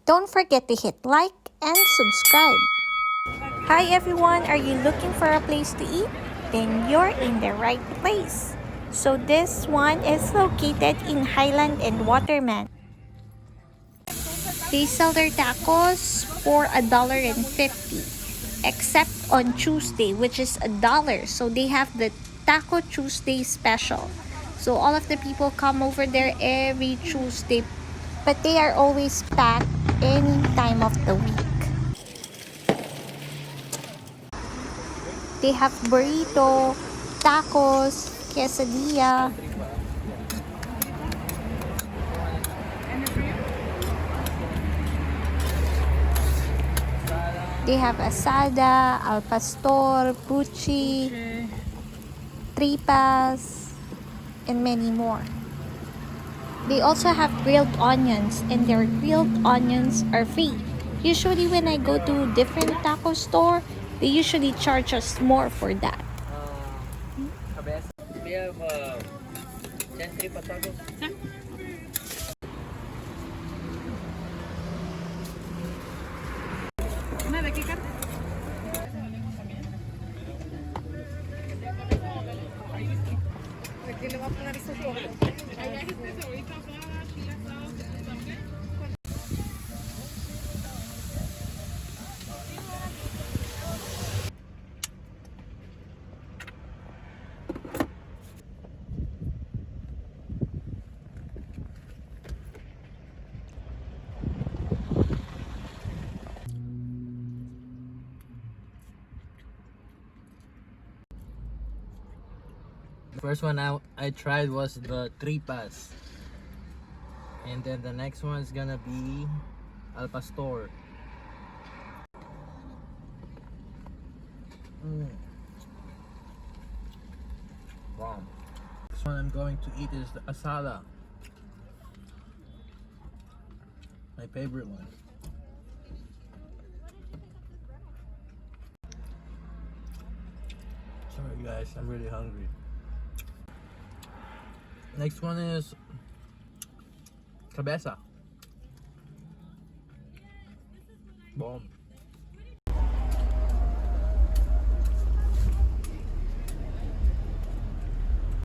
Don't forget to hit like and subscribe. Hi everyone, are you looking for a place to eat? Then you're in the right place. So this one is located in Highland and Waterman. They sell their tacos for $1.50, except on Tuesday, which is $1. So they have the Taco Tuesday special. So all of the people come over there every Tuesday, but they are always packed any time of the week. They have burrito, tacos, quesadilla. They have asada, al pastor, puchi, tripas, and many more. They also have grilled onions, and their grilled onions are free. Usually when I go to different taco store, they usually charge us more for that. We have 10 tripa tacos. The first one I tried was the tripas, and then the next one is gonna be al pastor. Wow. Next one I'm going to eat is the asada, my favorite one. Sorry guys, I'm really hungry. Next one is cabeza. Bomb.